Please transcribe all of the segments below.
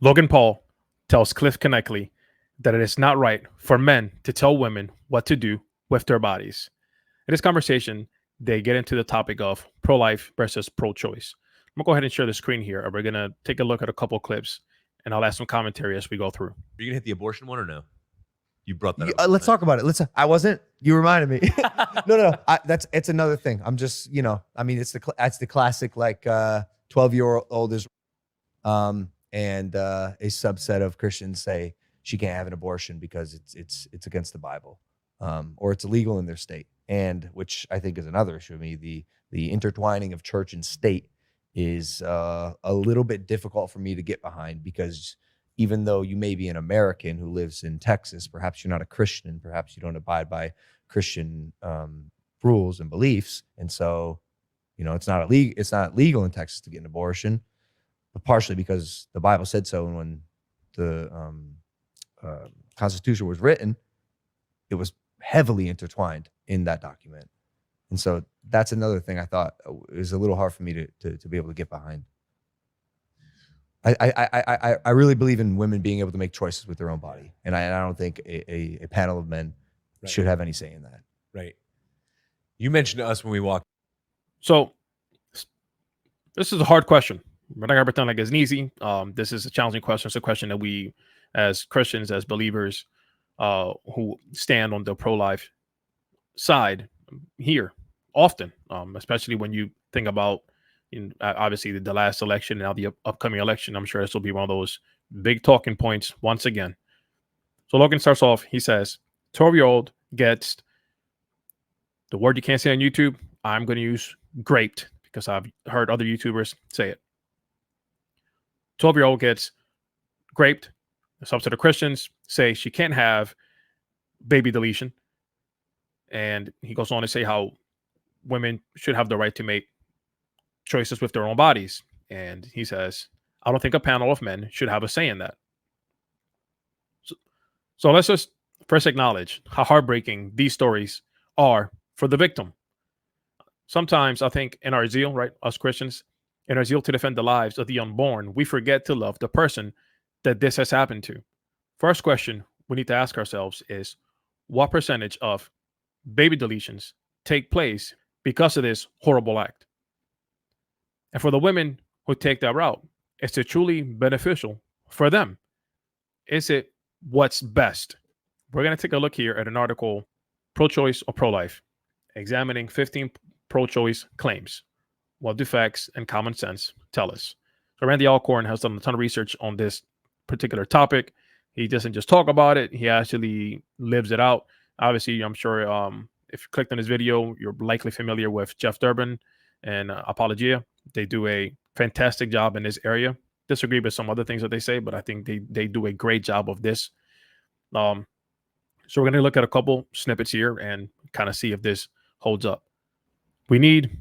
Logan Paul tells Cliff Connectley that it is not right for men to tell women what to do with their bodies. In this conversation, they get into the topic of pro life versus pro choice. I'm going to go ahead and share the screen here, and we're going to take a look at a couple clips, and I'll add some commentary as we go through. Are you gonna hit the abortion one or no? You brought that up. Let's talk about it. I wasn't. You reminded me. No. It's another thing. I'm just, I mean, it's the classic like 12-year-old is, and a subset of Christians say she can't have an abortion because it's against the Bible, or it's illegal in their state, and which I think is another issue. I mean, the intertwining of church and state is a little bit difficult for me to get behind, because even though you may be an American who lives in Texas, perhaps you're not a Christian, perhaps you don't abide by Christian rules and beliefs, and so it's not legal in Texas to get an abortion, but partially because the Bible said so. And when the Constitution was written, it was heavily intertwined in that document, and so that's another thing I thought is a little hard for me to be able to get behind. I really believe in women being able to make choices with their own body, and I don't think a panel of men should have any say in that. Right. You mentioned to us when we walked. So this is a hard question. We're not going to pretend like it's easy. This is a challenging question. It's a question that we, as Christians, as believers, who stand on the pro-life side, hear often, especially when you think about obviously the last election and now the upcoming election. I'm sure this will be one of those big talking points once again. So Logan starts off, he says, 12-year-old gets the word you can't say on YouTube. I'm going to use graped because I've heard other YouTubers say it. 12-year-old gets graped. A subset of Christians say she can't have baby deletion. And he goes on to say how women should have the right to make choices with their own bodies. And he says, I don't think a panel of men should have a say in that. So let's just first acknowledge how heartbreaking these stories are for the victim. Sometimes I think in our zeal, right, us Christians, in our zeal to defend the lives of the unborn, we forget to love the person that this has happened to. First question we need to ask ourselves is, what percentage of baby deletions take place because of this horrible act? And for the women who take that route, is it truly beneficial for them? Is it what's best? We're going to take a look here at an article, Pro-Choice or Pro-Life, examining 15 pro-choice claims. What do facts and common sense tell us? So Randy Alcorn has done a ton of research on this particular topic. He doesn't just talk about it, he actually lives it out. Obviously, I'm sure if you clicked on his video, you're likely familiar with Jeff Durbin and Apologia. They do a fantastic job in this area. Disagree with some other things that they say, but I think they do a great job of this. So we're going to look at a couple snippets here and kind of see if this holds up. We need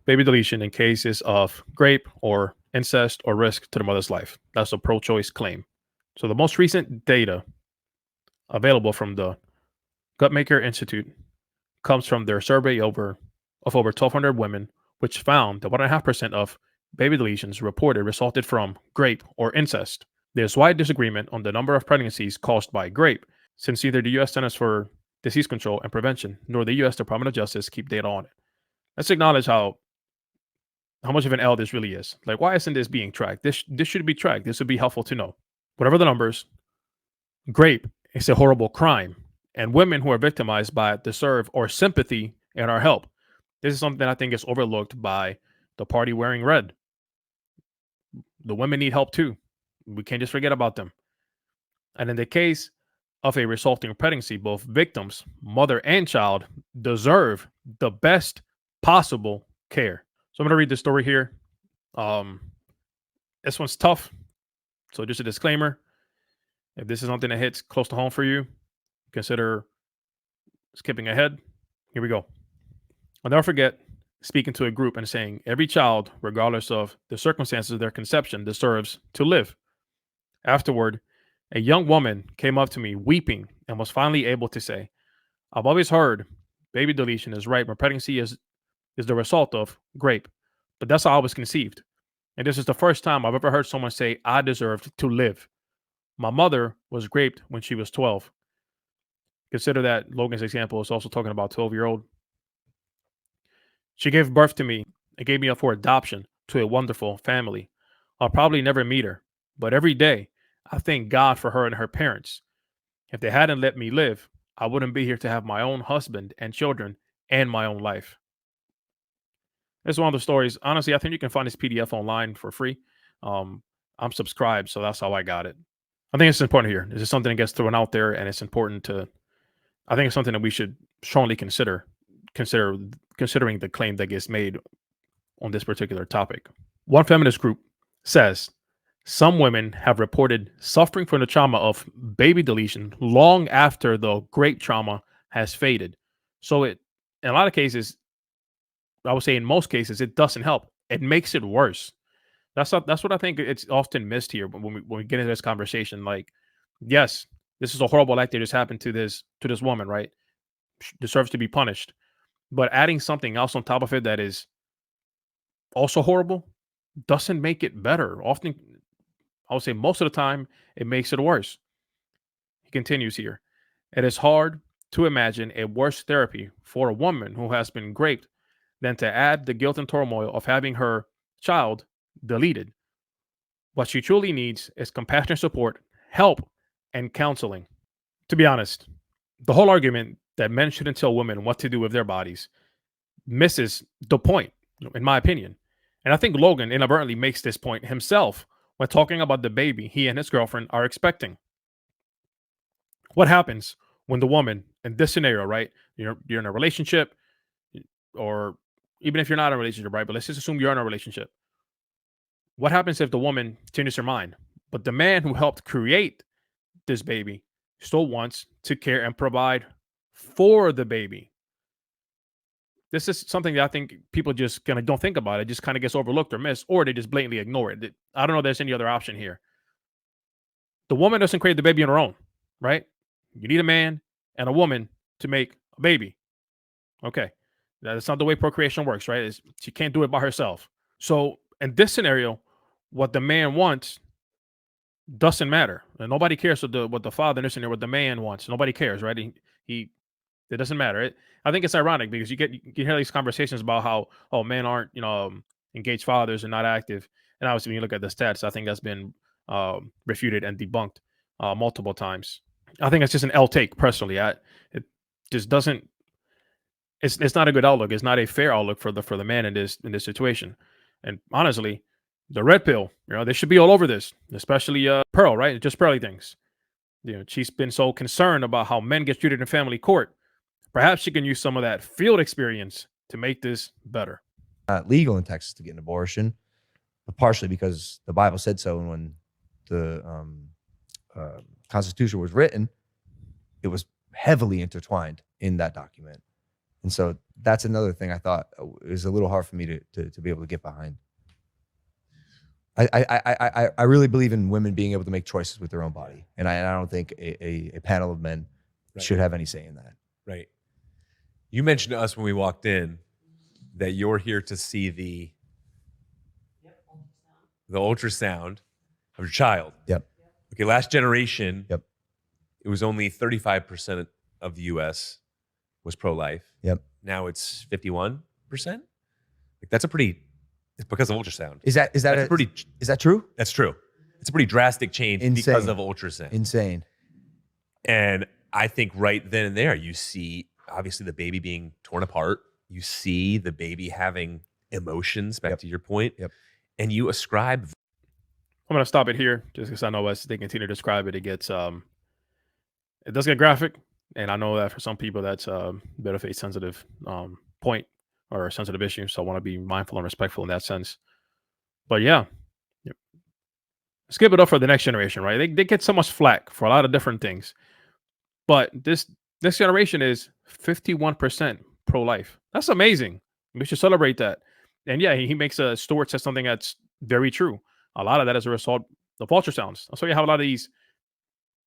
baby deletion in cases of rape or incest or risk to the mother's life. That's a pro-choice claim. So the most recent data available from the Guttmacher Institute comes from their survey of over 1,200 women, which found that 1.5% of baby deletions reported resulted from grape or incest. There's wide disagreement on the number of pregnancies caused by grape, since neither the U.S. Centers for Disease Control and Prevention nor the U.S. Department of Justice keep data on it. Let's acknowledge how much of an L this really is. Like, why isn't this being tracked? This should be tracked. This would be helpful to know. Whatever the numbers, grape is a horrible crime, and women who are victimized by it deserve our sympathy and our help. This is something that I think is overlooked by the party wearing red. The women need help too. We can't just forget about them. And in the case of a resulting pregnancy, both victims, mother and child, deserve the best possible care. So I'm going to read this story here. This one's tough. So just a disclaimer. If this is something that hits close to home for you, consider skipping ahead. Here we go. I'll never forget speaking to a group and saying every child, regardless of the circumstances of their conception, deserves to live. Afterward, a young woman came up to me weeping and was finally able to say, I've always heard baby deletion is right when pregnancy is the result of grape, but that's how I was conceived. And this is the first time I've ever heard someone say, I deserved to live. My mother was raped when she was 12. Consider that Logan's example is also talking about 12-year-old. She gave birth to me and gave me up for adoption to a wonderful family. I'll probably never meet her, but every day I thank God for her and her parents. If they hadn't let me live, I wouldn't be here to have my own husband and children and my own life. It's one of the stories. Honestly, I think you can find this PDF online for free. Um, I'm subscribed, so that's how I got it. I think it's important here. This is something that gets thrown out there, and it's important to. I think it's something that we should strongly considering the claim that gets made on this particular topic. One feminist group says some women have reported suffering from the trauma of baby deletion long after the great trauma has faded. So in a lot of cases, I would say in most cases, it doesn't help. It makes it worse. That's what I think it's often missed here when we get into this conversation. Like, yes, this is a horrible act that just happened to this woman, right? She deserves to be punished. But adding something else on top of it that is also horrible doesn't make it better. Often, I would say most of the time, it makes it worse. He continues here. It is hard to imagine a worse therapy for a woman who has been raped than to add the guilt and turmoil of having her child deleted. What she truly needs is compassionate support, help, and counseling. To be honest, the whole argument that men shouldn't tell women what to do with their bodies misses the point, in my opinion. And I think Logan inadvertently makes this point himself when talking about the baby he and his girlfriend are expecting. What happens when the woman in this scenario, right? You're in a relationship, or even if you're not in a relationship, right? But let's just assume you're in a relationship. What happens if the woman changes her mind, but the man who helped create this baby still wants to care and provide for the baby? This is something that I think people just kind of don't think about. It just kind of gets overlooked or missed, or they just blatantly ignore it. I don't know if there's any other option here. The woman doesn't create the baby on her own, right? You need a man and a woman to make a baby. Okay. That's not the way procreation works, right? She can't do it by herself. So in this scenario, what the man wants doesn't matter. And nobody cares what the father in this scenario, what the man wants. Nobody cares, right? It doesn't matter. I think it's ironic because you hear these conversations about how men aren't engaged fathers and not active. And obviously, when you look at the stats, I think that's been refuted and debunked multiple times. I think it's just an L take personally. It just doesn't. It's not a good outlook. It's not a fair outlook for the man in this situation. And honestly, the red pill, they should be all over this, especially Pearl, right? Just Pearly things. She's been so concerned about how men get treated in family court. Perhaps she can use some of that field experience to make this better. Legal in Texas to get an abortion, but partially because the Bible said so. And when the Constitution was written, it was heavily intertwined in that document. And so that's another thing I thought is a little hard for me to be able to get behind. I really believe in women being able to make choices with their own body. And I don't think a panel of men should have any say in that. Right. You mentioned to us when we walked in that you're here to see the ultrasound of your child. Yep. Okay, last generation, Yep. It was only 35% of the U.S. was pro-life. Yep. Now it's 51%. Like that's a pretty. It's because of ultrasound. Is that true? That's true. It's a pretty drastic change because of ultrasound. Insane. And I think right then and there, you see obviously the baby being torn apart. You see the baby having emotions. Back to your point. Yep. And you ascribe. I'm gonna stop it here just because I know as they continue to describe it, it does get graphic, and I know that for some people that's a bit of a sensitive point or a sensitive issue. So I want to be mindful and respectful in that sense. But yeah, let's give it up for the next generation, right? They get so much flack for a lot of different things, but this generation is 51% pro-life. That's amazing. We should celebrate that. And yeah, he makes Stuart says something that's very true. A lot of that is a result of ultrasounds. So you have a lot of these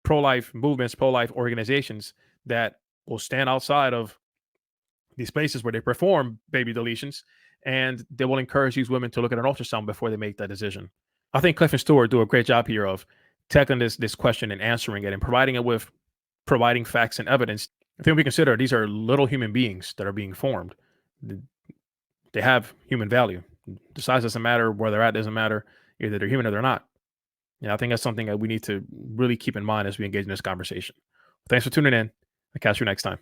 pro-life movements, pro-life organizations that will stand outside of these places where they perform baby deletions and they will encourage these women to look at an ultrasound before they make that decision. I think Cliff and Stewart do a great job here of tackling this question and answering it and providing facts and evidence. I think we consider these are little human beings that are being formed. They have human value. The size doesn't matter, where they're at doesn't matter. Either they're human or they're not. I think that's something that we need to really keep in mind as we engage in this conversation. Thanks for tuning in. I'll catch you next time.